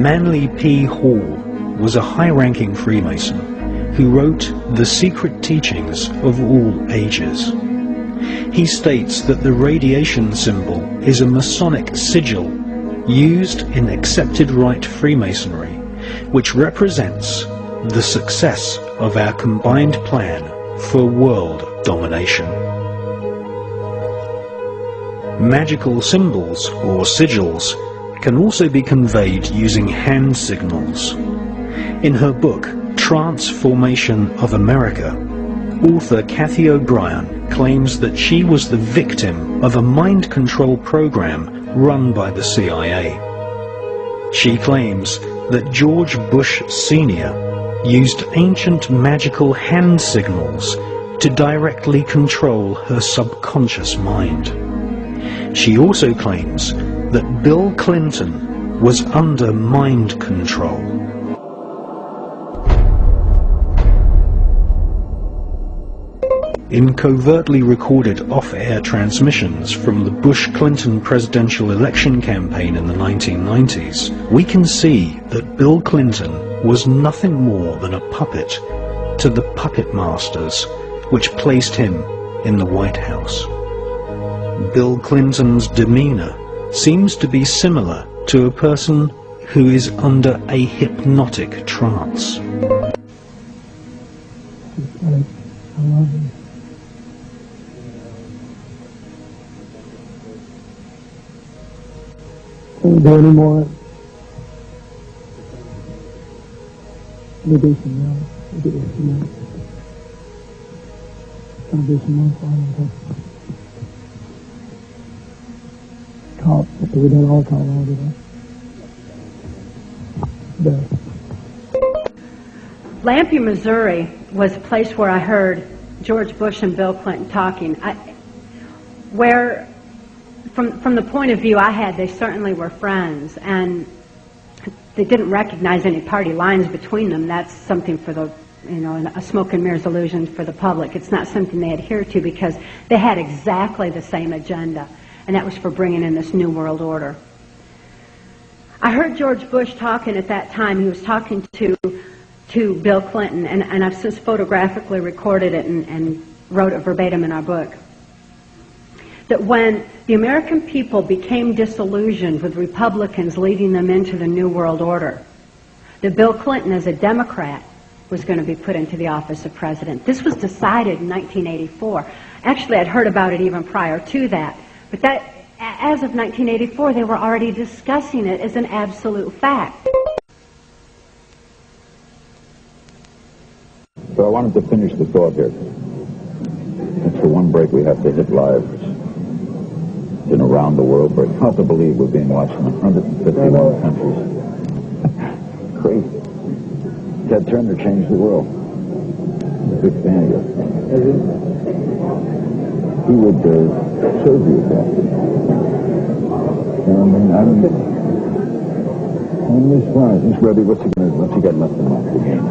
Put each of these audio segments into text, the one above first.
Manly P. Hall was a high-ranking Freemason who wrote The Secret Teachings of All Ages. He states that the radiation symbol is a Masonic sigil used in accepted rite Freemasonry, which represents the success of our combined plan for world domination. Magical symbols, or sigils, can also be conveyed using hand signals. In her book, Transformation of America, author Kathy O'Brien claims that she was the victim of a mind control program run by the CIA. She claims that George Bush Sr. used ancient magical hand signals to directly control her subconscious mind. She also claims that Bill Clinton was under mind control. In covertly recorded off-air transmissions from the Bush-Clinton presidential election campaign in the 1990s, we can see that Bill Clinton was nothing more than a puppet to the puppet masters which placed him in the White House. Bill Clinton's demeanor seems to be similar to a person who is under a hypnotic trance. Can't do any more. We do some more. We do some more. Gonna do some more final. Talk. We don't all talk all today. Lampe, Missouri was a place where I heard George Bush and Bill Clinton talking. From the point of view I had, they certainly were friends, and they didn't recognize any party lines between them. That's something for the, a smoke and mirrors illusion for the public. It's not something they adhere to because they had exactly the same agenda, and that was for bringing in this new world order. I heard George Bush talking at that time. He was talking to Bill Clinton, and I've since photographically recorded it and wrote it verbatim in our book. That when the American people became disillusioned with Republicans leading them into the New World Order, that Bill Clinton, as a Democrat, was going to be put into the office of president. This was decided in 1984. Actually, I'd heard about it even prior to that. But that, as of 1984, they were already discussing it as an absolute fact. So I wanted to finish the thought here. It's the one break we have to hit live. Been around the world, but it's hard to believe we're being watched in 151 countries. Crazy. Ted Turner changed the world. I'm a big fan of yours. He would serve you with that. He's fine. He's ready. What's he got left in the game?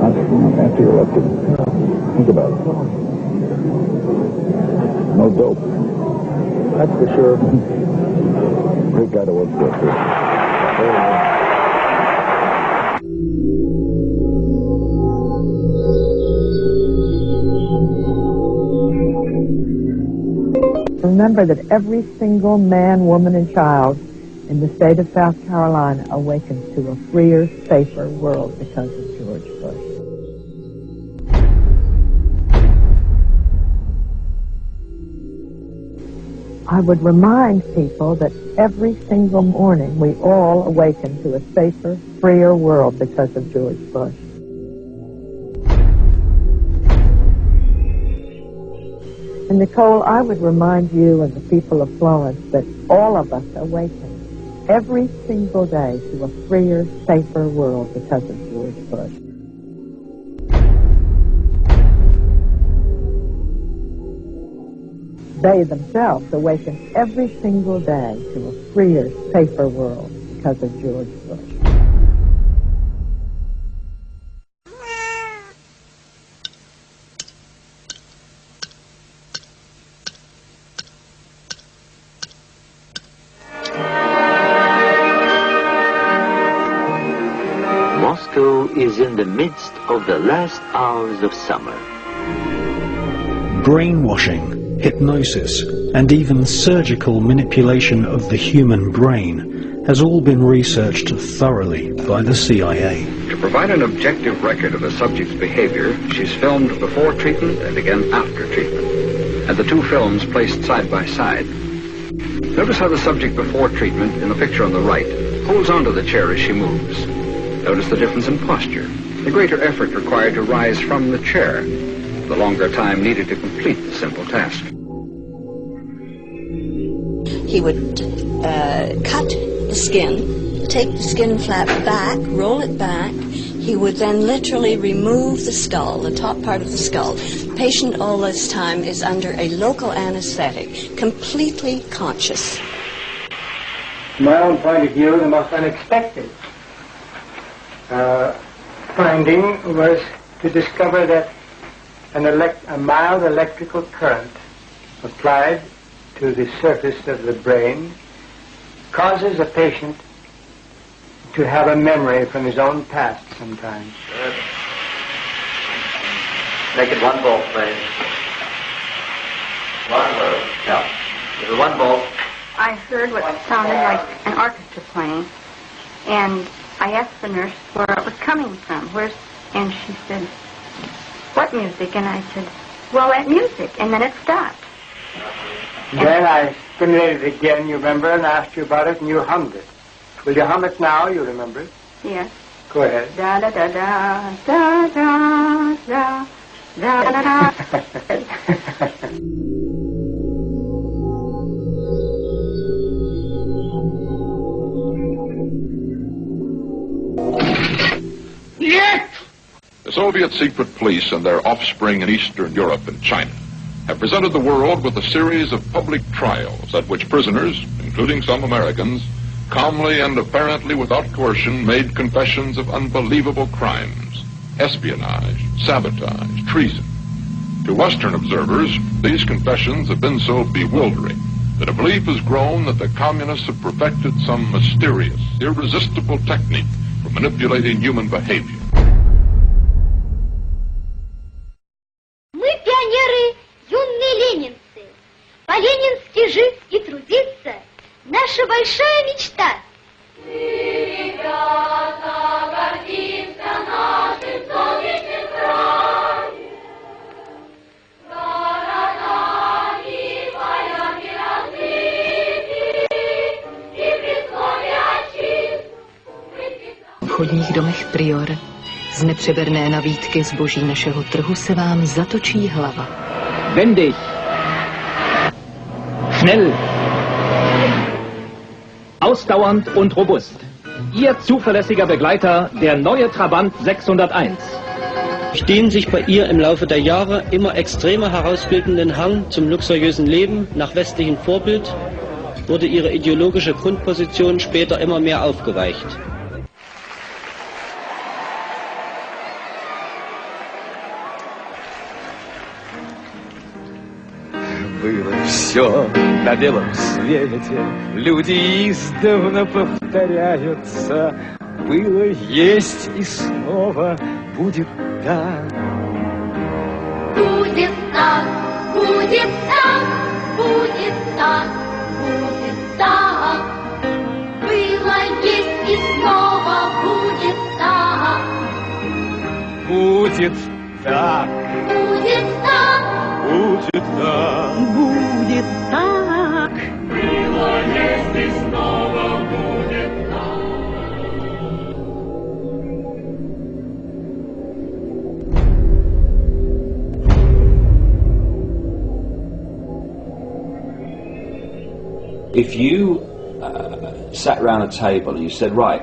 After you're elected, think about it. No dope. That's for sure. Great guy to work for, too. Remember that every single man, woman, and child in the state of South Carolina awakens to a freer, safer world because of George Bush. I would remind people that every single morning we all awaken to a safer, freer world because of George Bush. And Nicole, I would remind you and the people of Florence that all of us awaken every single day to a freer, safer world because of George Bush. They themselves awaken every single day to a freer, safer world because of George Bush. Moscow is in the midst of the last hours of summer. Brainwashing, hypnosis, and even surgical manipulation of the human brain has all been researched thoroughly by the CIA. To provide an objective record of the subject's behavior, she's filmed before treatment and again after treatment, and the two films placed side by side. Notice how the subject before treatment, in the picture on the right, holds onto the chair as she moves. Notice the difference in posture, the greater effort required to rise from the chair, the longer time needed to complete the simple task. He would cut the skin, take the skin flap back, roll it back. He would then literally remove the skull, the top part of the skull. The patient all this time is under a local anesthetic, completely conscious. From my own point of view, the most unexpected finding was to discover that a mild electrical current applied to the surface of the brain causes a patient to have a memory from his own past sometimes. Good. Make it one bolt, please. One bolt. Yeah. Give it one bolt. I heard what sounded like an orchestra playing, and I asked the nurse where it was coming from. And she said, "What music?" And I said, "Well, that music." And then it stopped. Then I stimulated it again, you remember, and asked you about it, and you hummed it. Will you hum it now? You remember it? Yes. Go ahead. Da da da da da da da da da da. The Soviet secret police and their offspring in Eastern Europe and China have presented the world with a series of public trials at which prisoners, including some Americans, calmly and apparently without coercion made confessions of unbelievable crimes, espionage, sabotage, treason. To Western observers, these confessions have been so bewildering that a belief has grown that the communists have perfected some mysterious, irresistible technique for manipulating human behavior. Мы пионеры, юные ленинцы. По-ленински жить и трудиться – наша большая мечта. Мы, ребята, гордимся нашим солнечным краем. Городами, полями разбиты, и при слове отчизн. V obchodních domech Prior z nepřeberné nabídky zboží našeho trhu se vám zatočí hlava. Wendig! Schnell! Ausdauernd und robust. Ihr zuverlässiger Begleiter, der neue Trabant 601. Durch den sich bei ihr im Laufe der Jahre immer extremer herausbildenden Hang zum luxuriösen Leben nach westlichem Vorbild wurde ihre ideologische Grundposition später immer mehr aufgeweicht. Было все на белом свете, люди издавна повторяются. Было, есть и снова будет так. Будет так, будет так, будет так, будет так. Было, есть и снова будет так. Будет так. Будет так. Будет так. Будет так. Было, есть и снова будет так. If you sat around a table and you said, right,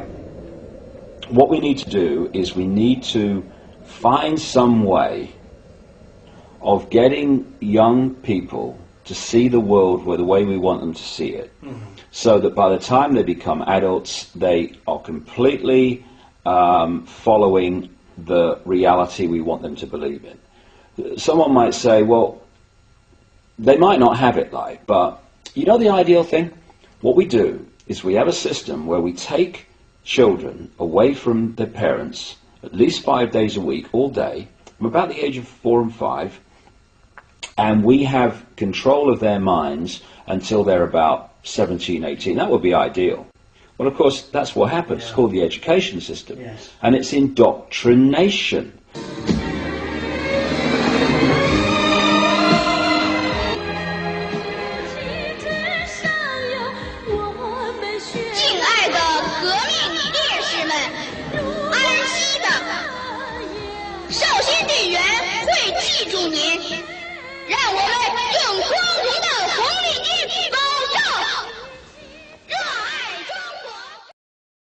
what we need to do is we need to find some way of getting young people to see the world the way we want them to see it, so that by the time they become adults, they are completely following the reality we want them to believe in. Someone might say, well, they might not have it but you know the ideal thing? What we do is we have a system where we take children away from their parents at least 5 days a week, all day, from about the age of 4 and 5, and we have control of their minds until they're about 17, 18. That would be ideal. Well, of course, that's what happens. It's called the education system. Yes. And it's indoctrination. 让我们用光荣的红领巾保